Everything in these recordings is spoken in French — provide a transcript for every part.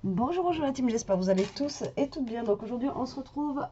Bonjour, bonjour la team, j'espère que vous allez tous et toutes bien. Donc aujourd'hui on se retrouve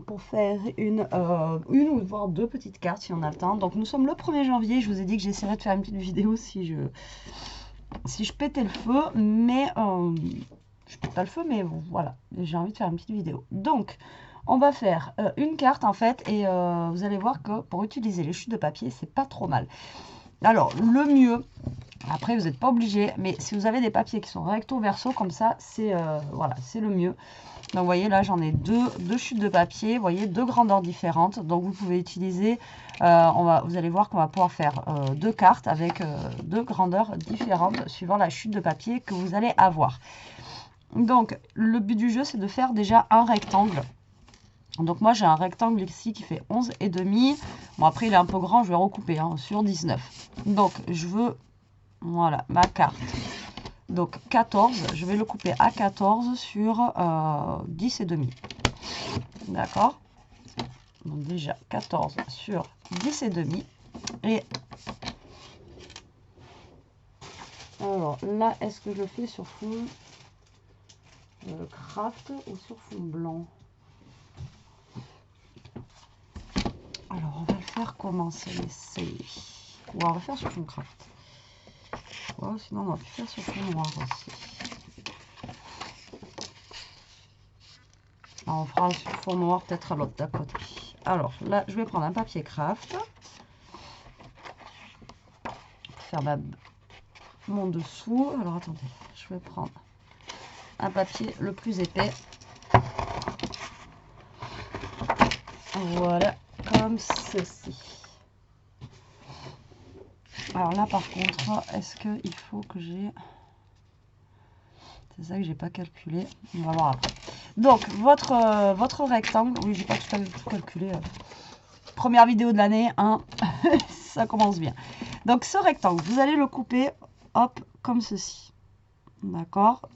pour faire une ou voire deux petites cartes si on a le temps. Donc nous sommes le 1er janvier, je vous ai dit que j'essaierai de faire une petite vidéo si je pétais le feu, mais je pète pas le feu, mais bon, voilà, j'ai envie de faire une petite vidéo. Donc on va faire une carte en fait, et vous allez voir que pour utiliser les chutes de papier c'est pas trop mal. Alors le mieux, après vous n'êtes pas obligé, mais si vous avez des papiers qui sont recto verso comme ça, c'est voilà, c'est le mieux. Donc vous voyez là j'en ai deux chutes de papier, vous voyez, deux grandeurs différentes. Donc vous pouvez utiliser, vous allez voir qu'on va pouvoir faire deux cartes avec deux grandeurs différentes suivant la chute de papier que vous allez avoir. Donc le but du jeu c'est de faire déjà un rectangle. Donc moi j'ai un rectangle ici qui fait 11,5. Bon après il est un peu grand, je vais recouper hein, sur 19. Donc je veux, voilà, ma carte. Donc 14, je vais le couper à 14 sur 10,5. D'accord. Donc déjà 14 sur 10,5. Et alors là, est-ce que je le fais sur fond craft ou sur fond blanc? Alors on va le faire commencer. Ou on va le faire sur fond craft. Ouais, sinon on va le faire sur fond noir aussi. Alors, on fera sur fond noir peut-être à l'autre d'à côté. Alors là, je vais prendre un papier craft. Faire mon dessous. Alors attendez, je vais prendre un papier le plus épais. Voilà, comme ceci. Alors là par contre, est-ce qu'il faut que j'ai... C'est ça que j'ai pas calculé. On va voir après. Donc votre rectangle, oui j'ai pas tout calculé. Première vidéo de l'année, hein. Ça commence bien. Donc ce rectangle, vous allez le couper, hop, comme ceci. D'accord.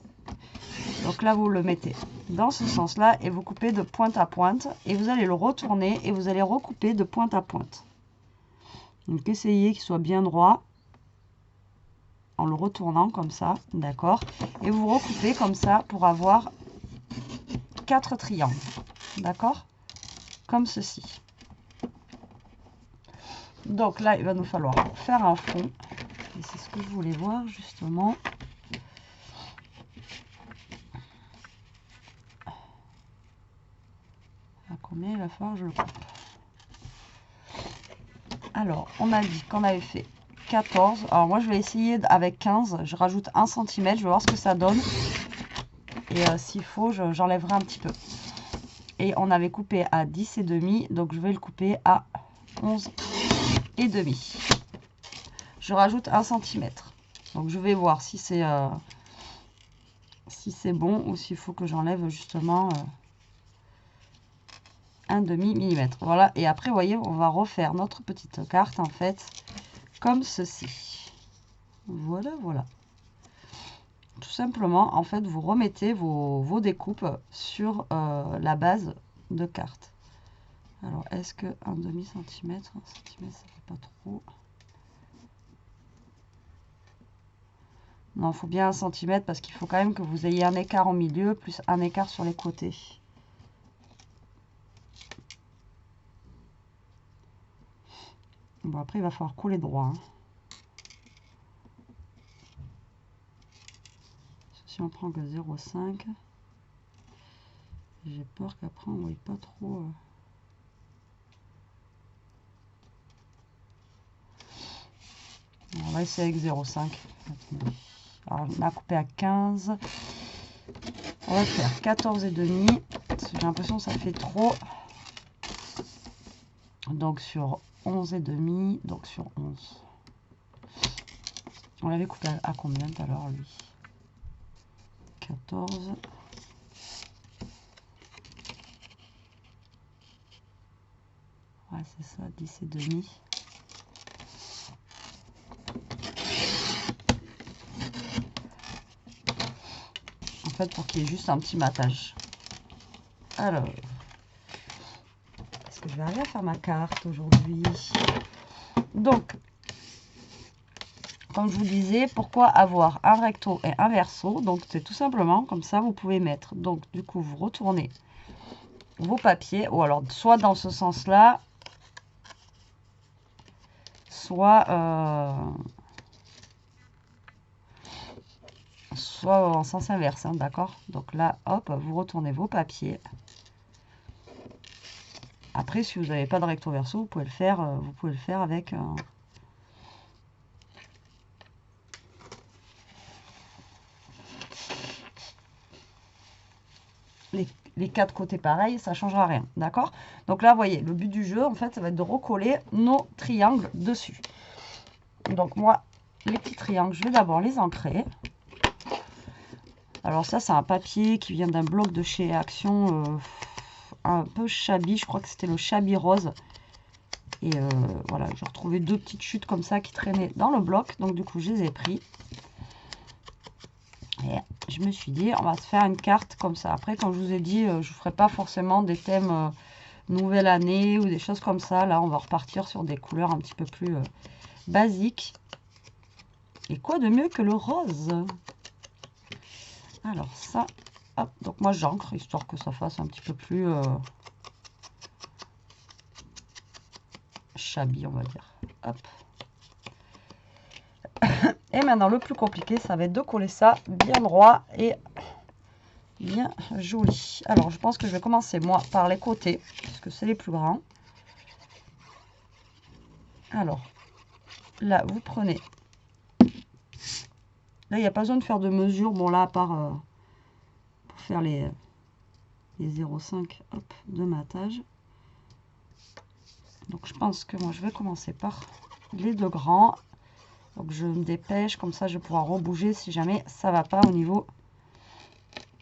Donc là vous le mettez dans ce sens là et vous coupez de pointe à pointe et vous allez le retourner et vous allez recouper de pointe à pointe. Donc essayez qu'il soit bien droit en le retournant comme ça, d'accord, et vous recoupez comme ça pour avoir 4 triangles, d'accord, comme ceci. Donc là il va nous falloir faire un fond et c'est ce que je voulais voir justement. À combien il va falloir que je le coupe? Alors on a dit qu'on avait fait 14. Alors moi je vais essayer avec 15. Je rajoute 1 cm. Je vais voir ce que ça donne. Et s'il faut, j'enlèverai un petit peu. Et on avait coupé à 10,5. Donc je vais le couper à 11,5. Je rajoute 1 cm. Donc je vais voir si c'est bon ou s'il faut que j'enlève justement un demi-millimètre. Voilà. Et après, vous voyez, on va refaire notre petite carte en fait comme ceci. Voilà, voilà. Tout simplement, en fait, vous remettez vos découpes sur la base de carte. Alors, est-ce que un demi-centimètre, 1 centimètre, ça fait pas trop? Non, il faut bien 1 centimètre parce qu'il faut quand même que vous ayez un écart au milieu plus un écart sur les côtés. Bon, après, il va falloir couler droit. Hein. Si on prend que 0,5, j'ai peur qu'après, on ne voit pas trop... On va essayer avec 0,5. Alors, on a coupé à 15. On va faire 14,5. J'ai l'impression que ça fait trop. Donc sur 11,5. Donc sur 11. On l'avait coupé à combien tout à l'heure, lui? 14. Ouais, c'est ça, 10,5. En fait, pour qu'il y ait juste un petit matage. Alors, est-ce que je vais arriver à faire ma carte aujourd'hui? Donc, comme je vous disais, pourquoi avoir un recto et un verso? Donc c'est tout simplement comme ça, vous pouvez mettre. Donc du coup, vous retournez vos papiers, ou alors soit dans ce sens-là, soit en sens inverse, hein, d'accord? Donc là, hop, vous retournez vos papiers. Après, si vous n'avez pas de recto verso, vous pouvez le faire avec les quatre côtés pareils, ça ne changera rien, d'accord? Donc là, vous voyez, le but du jeu, en fait, ça va être de recoller nos triangles dessus. Donc moi, les petits triangles, je vais d'abord les ancrer. Alors ça, c'est un papier qui vient d'un bloc de chez Action, un peu shabby, je crois que c'était le shabby rose. Et voilà, j'ai retrouvé deux petites chutes comme ça qui traînaient dans le bloc, donc du coup, je les ai pris. Et je me suis dit, on va se faire une carte comme ça. Après, comme je vous ai dit, je ne ferai pas forcément des thèmes nouvelle année ou des choses comme ça. Là, on va repartir sur des couleurs un petit peu plus basiques. Et quoi de mieux que le rose? Alors ça, hop, donc moi j'encre, histoire que ça fasse un petit peu plus shabby, on va dire. Hop. Et maintenant, le plus compliqué, ça va être de coller ça bien droit et bien joli. Alors, je pense que je vais commencer, moi, par les côtés, parce que c'est les plus grands. Alors, là, vous prenez... Là, il n'y a pas besoin de faire de mesure. Bon, là, à part pour faire les 0,5 de matage. Donc, je pense que moi, je vais commencer par les deux grands. Donc, je me dépêche. Comme ça, je vais pouvoir rebouger si jamais ça ne va pas au niveau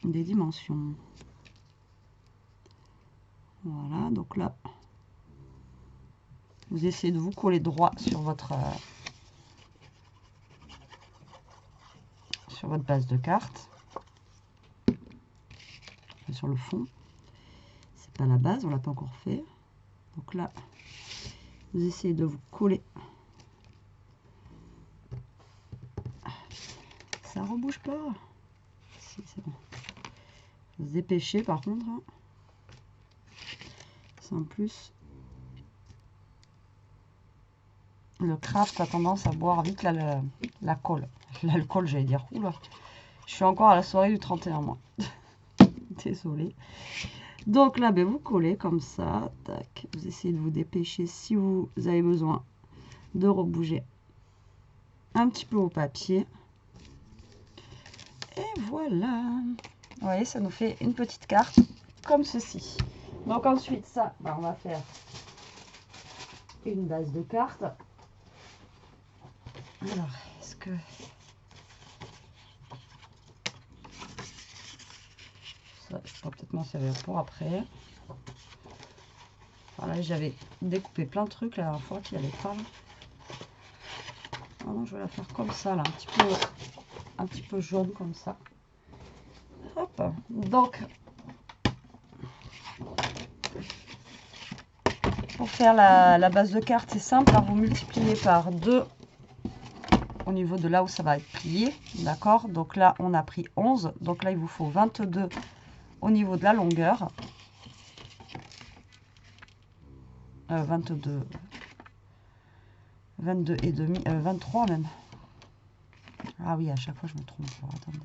des dimensions. Voilà, donc là, vous essayez de vous coller droit sur votre base de carte. Sur le fond, c'est pas la base, on l'a pas encore fait. Donc là, vous essayez de vous coller. Ça rebouge pas. Si, c'est bon. Vous dépêchez par contre. En plus, le craft a tendance à boire vite la colle. L'alcool, j'allais dire. Oula, je suis encore à la soirée du 31 mois. Désolée. Donc là, ben, vous collez comme ça. Tac. Vous essayez de vous dépêcher si vous avez besoin de rebouger un petit peu au papier. Et voilà. Vous voyez, ça nous fait une petite carte comme ceci. Donc ensuite, ça, ben, on va faire une base de carte. Alors, est-ce que... ça, je pourrais peut-être m'en servir pour après. Voilà, j'avais découpé plein de trucs la dernière fois qui n'allaient pas. Alors, je vais la faire comme ça, là, un petit peu jaune comme ça. Hop. Donc, pour faire la base de carte, c'est simple. Hein, vous multipliez par 2 au niveau de là où ça va être plié. D'accord? Donc là, on a pris 11. Donc là, il vous faut 22 au niveau de la longueur. 22 et demi, 23 même. Ah oui, à chaque fois, je me trompe. Alors, attendez.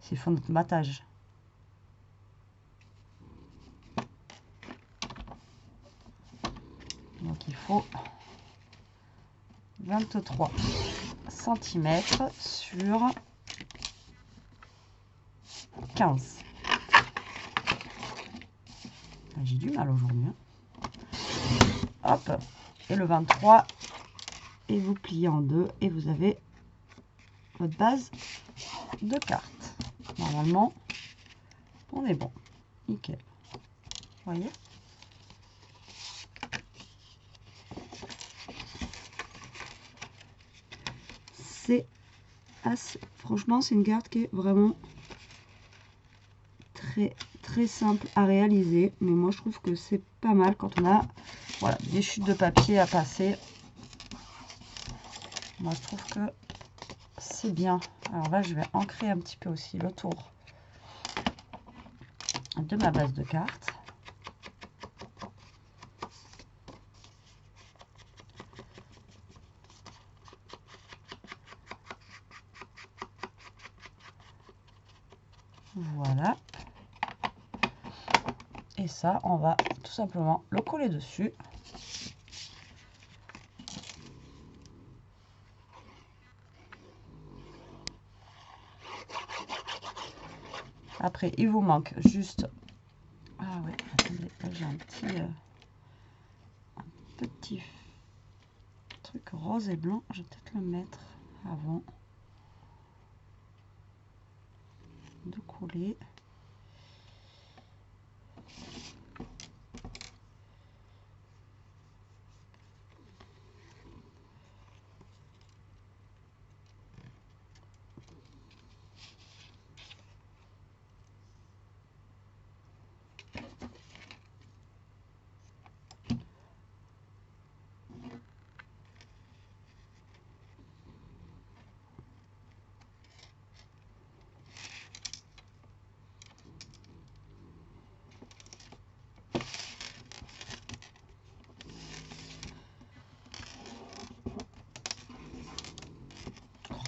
C'est fond de matage. Donc, il faut 23 cm sur 15. J'ai du mal aujourd'hui. Hein. Hop. Et le 23. Et vous pliez en deux. Et vous avez votre base de carte. Normalement, on est bon. Nickel. Vous voyez? C'est assez... Franchement, c'est une carte qui est vraiment très simple à réaliser. Mais moi, je trouve que c'est pas mal quand on a voilà, des chutes de papier à passer. Moi, je trouve que assez bien. Alors là, je vais ancrer un petit peu aussi le tour de ma base de cartes. Voilà. Et ça, on va tout simplement le coller dessus. Après, il vous manque juste... Ah ouais, attendez, là j'ai un petit truc rose et blanc. Je vais peut-être le mettre avant de coller.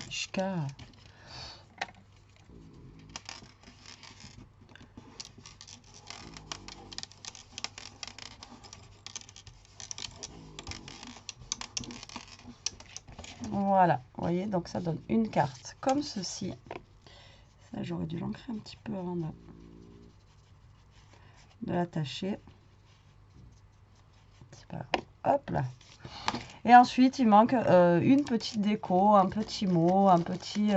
Jusqu'à... Voilà, vous voyez, donc ça donne une carte comme ceci. Ça, j'aurais dû l'ancrer un petit peu avant de l'attacher. C'est pas grave. Hop là. Et ensuite, il manque une petite déco, un petit mot, un petit...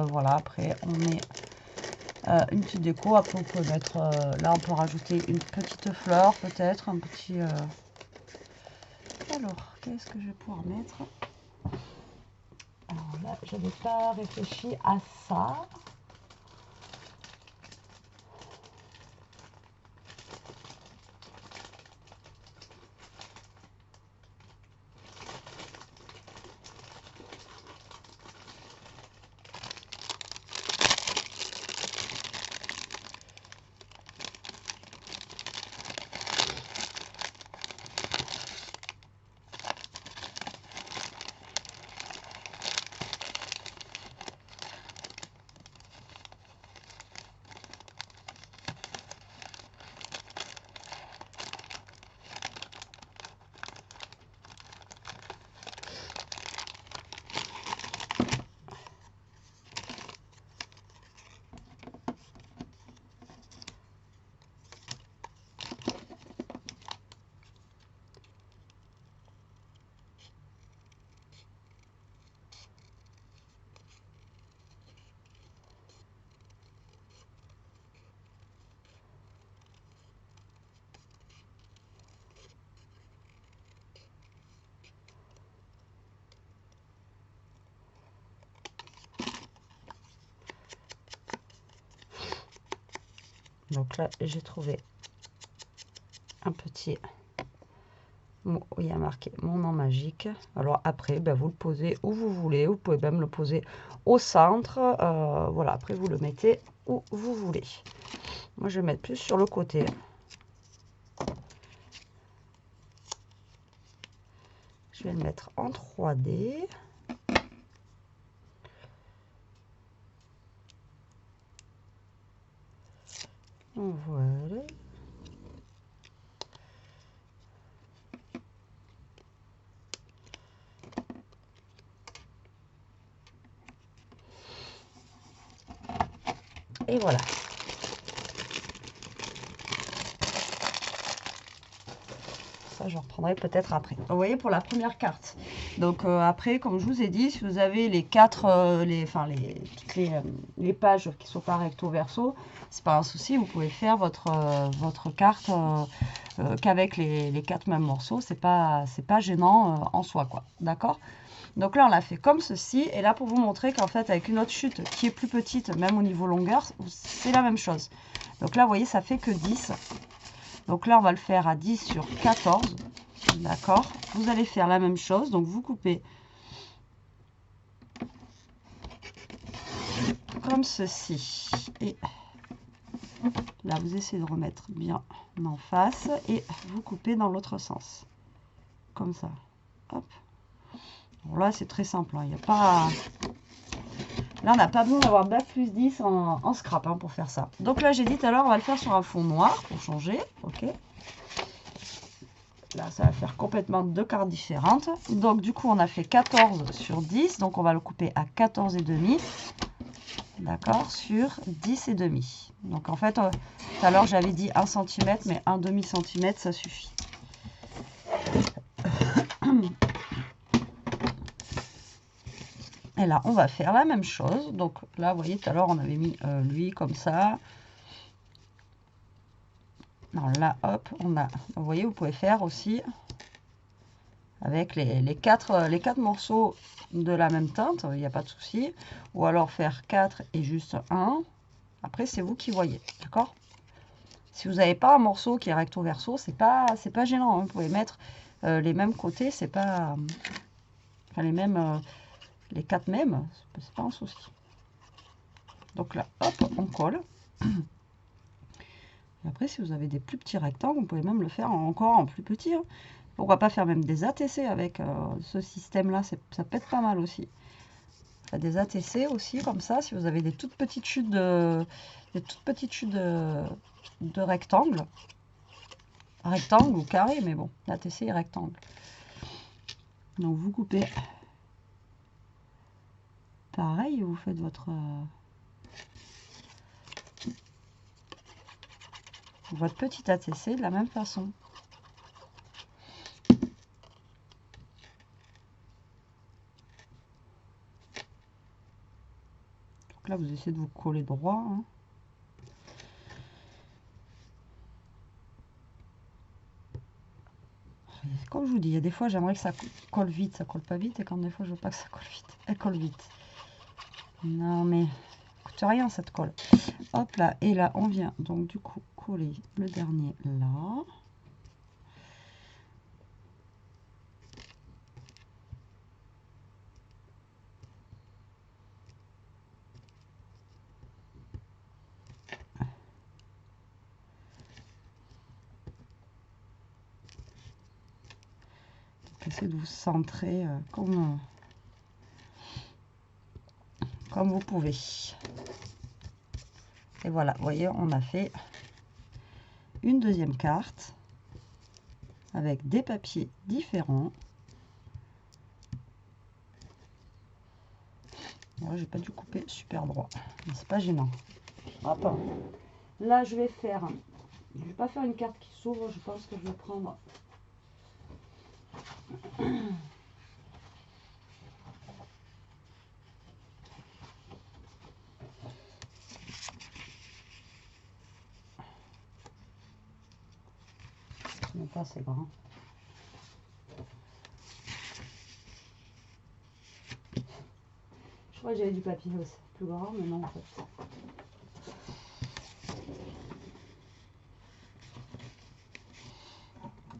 voilà, après, on met une petite déco. Après, vous pouvez mettre... là, on peut rajouter une petite fleur, peut-être, un petit... Alors, qu'est-ce que je vais pouvoir mettre? Alors là, je n'avais pas réfléchi à ça. Donc là, j'ai trouvé un petit mot où il y a marqué mon nom magique. Alors après, ben, vous le posez où vous voulez. Vous pouvez même le poser au centre. Voilà, après vous le mettez où vous voulez. Moi, je vais mettre plus sur le côté. Je vais le mettre en 3D. Voilà. Et voilà. Ça, je reprendrai peut-être après. Vous voyez, pour la première carte. Donc après, comme je vous ai dit, si vous avez les toutes les pages qui sont pas recto verso, c'est pas un souci. Vous pouvez faire votre carte qu'avec les 4 mêmes morceaux. C'est pas gênant en soi, quoi. D'accord? Donc là, on l'a fait comme ceci. Et là, pour vous montrer qu'en fait, avec une autre chute qui est plus petite, même au niveau longueur, c'est la même chose. Donc là, vous voyez, ça fait que 10. Donc là, on va le faire à 10 sur 14. D'accord? Vous allez faire la même chose. Donc, vous coupez comme ceci. Et là, vous essayez de remettre bien en face et vous coupez dans l'autre sens. Comme ça. Hop. Bon, là, c'est très simple. Hein. Il y a pas... Là, on n'a pas besoin d'avoir bac plus 10 en scrap hein, pour faire ça. Donc là, j'ai dit tout à l'heure, on va le faire sur un fond noir pour changer. Ok. Là, ça va faire complètement deux cartes différentes. Donc, du coup, on a fait 14 sur 10. Donc, on va le couper à 14,5. D'accord, sur 10,5. Donc, en fait, tout à l'heure, j'avais dit 1 cm, mais 1 demi-cm, ça suffit. Et là, on va faire la même chose. Donc, là, vous voyez, tout à l'heure, on avait mis lui comme ça. Non, là, hop, on a... Vous voyez, vous pouvez faire aussi avec les quatre morceaux de la même teinte, il n'y a pas de souci. Ou alors faire 4 et juste 1. Après, c'est vous qui voyez, d'accord? Si vous n'avez pas un morceau qui est recto verso, c'est pas gênant. Hein. Vous pouvez mettre les mêmes côtés, c'est pas... enfin, les mêmes... les 4 mêmes, c'est pas un souci. Donc là, hop, on colle. Et après, si vous avez des plus petits rectangles, vous pouvez même le faire encore en plus petit. Hein. Pourquoi pas faire même des ATC avec ce système-là, ça peut être pas mal aussi. Enfin, des ATC aussi, comme ça, si vous avez des toutes petites chutes de rectangles. Rectangle ou carré, mais bon, l'ATC est rectangle. Donc vous coupez pareil, vous faites votre petit ATC de la même façon. Donc là, vous essayez de vous coller droit. Hein. Comme je vous dis, il y a des fois, j'aimerais que ça colle vite, ça colle pas vite, et quand des fois, je veux pas que ça colle vite, elle colle vite. Non, mais coûte rien cette colle. Hop là, et là, on vient donc du coup coller le dernier là. Essayez de vous centrer comme vous pouvez. Et voilà, vous voyez, on a fait une deuxième carte avec des papiers différents. Moi, j'ai pas dû couper super droit, mais c'est pas gênant. Hop. Là, je vais pas faire une carte qui s'ouvre. Je pense que je vais prendre. Ce n'est pas assez grand. Je crois que j'avais du papier aussi plus grand, mais non en fait.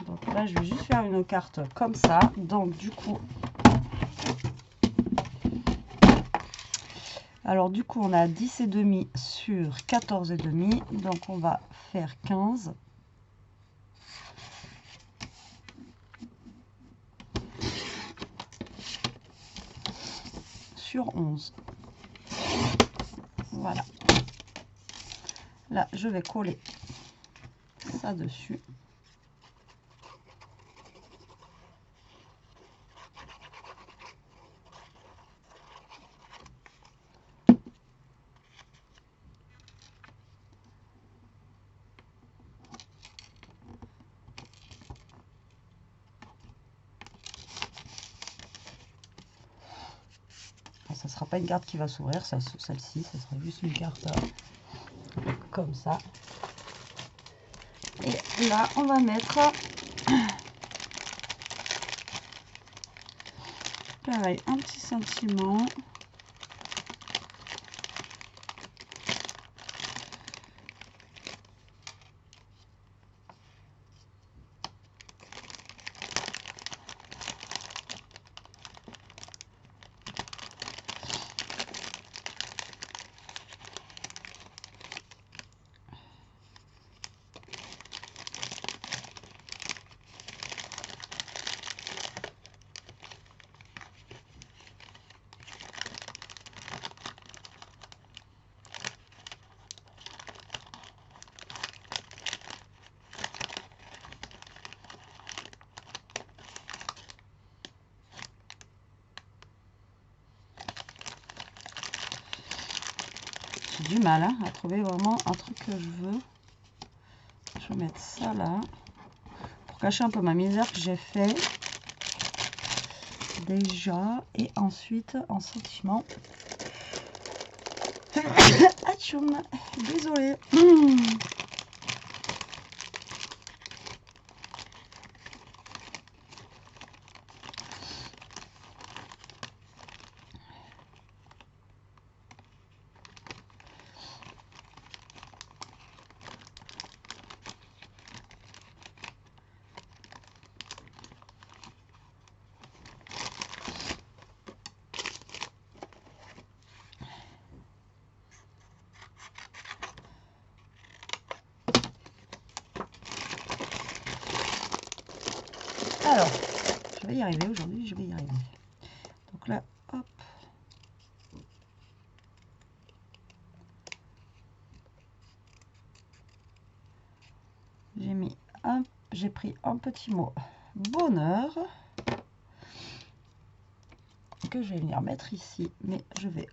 Donc là, je vais juste faire une carte comme ça. Donc du coup, alors du coup, on a 10,5 sur 14,5. Donc on va faire 15. Sur 11. Voilà. Là, je vais coller ça dessus. Ça ne sera pas une carte qui va s'ouvrir, celle-ci, ça sera juste une carte comme ça. Et là, on va mettre pareil, un petit sentiment. j'ai du mal hein, à trouver vraiment un truc que je veux. Je vais mettre ça là. Pour cacher un peu ma misère que j'ai fait. Déjà. Et ensuite, en sentiment. Atchoum. Désolée. Alors, je vais y arriver aujourd'hui, je vais y arriver. Donc là, hop. J'ai pris un petit mot bonheur que je vais venir mettre ici, mais je vais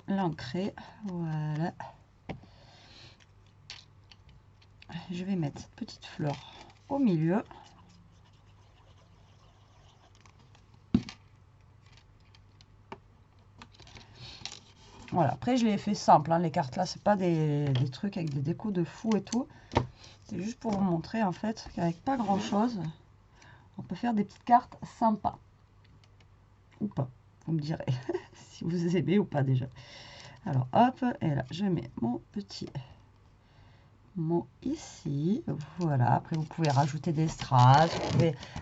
l'ancrer. Voilà. Je vais mettre cette petite fleur au milieu. Voilà, après je l'ai fait simple, hein, les cartes là, c'est pas des trucs avec des décos de fou et tout. C'est juste pour vous montrer en fait qu'avec pas grand chose, on peut faire des petites cartes sympas. Ou pas, vous me direz si vous aimez ou pas déjà. Alors hop, et là je mets mon petit mot ici. Voilà, après vous pouvez rajouter des strass.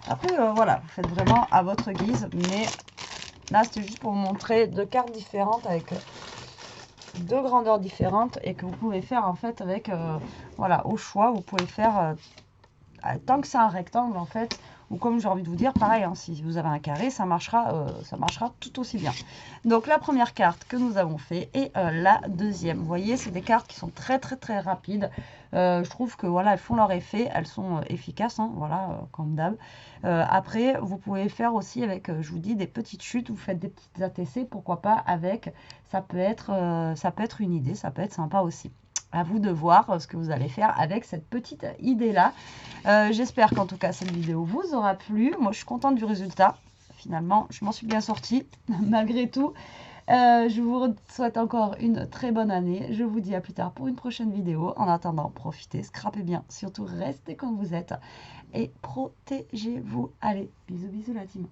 Après voilà, vous faites vraiment à votre guise, mais là c'était juste pour vous montrer deux cartes différentes avec deux grandeurs différentes et que vous pouvez faire en fait avec voilà, au choix. Vous pouvez faire tant que c'est un rectangle en fait, ou comme j'ai envie de vous dire pareil hein, si vous avez un carré, ça marchera tout aussi bien. Donc la première carte que nous avons fait et la deuxième, vous voyez, c'est des cartes qui sont très rapides. Je trouve que voilà, elles font leur effet, elles sont efficaces hein, voilà, comme d'hab. Après vous pouvez faire aussi avec je vous dis des petites chutes, vous faites des petites ATC, pourquoi pas avec, ça peut être une idée, ça peut être sympa aussi. À vous de voir ce que vous allez faire avec cette petite idée là. J'espère qu'en tout cas cette vidéo vous aura plu. Moi je suis contente du résultat. Finalement je m'en suis bien sortie malgré tout. Je vous souhaite encore une très bonne année. Je vous dis à plus tard pour une prochaine vidéo. En attendant, profitez, scrapez bien. Surtout restez comme vous êtes et protégez-vous. Allez, bisous bisous la team.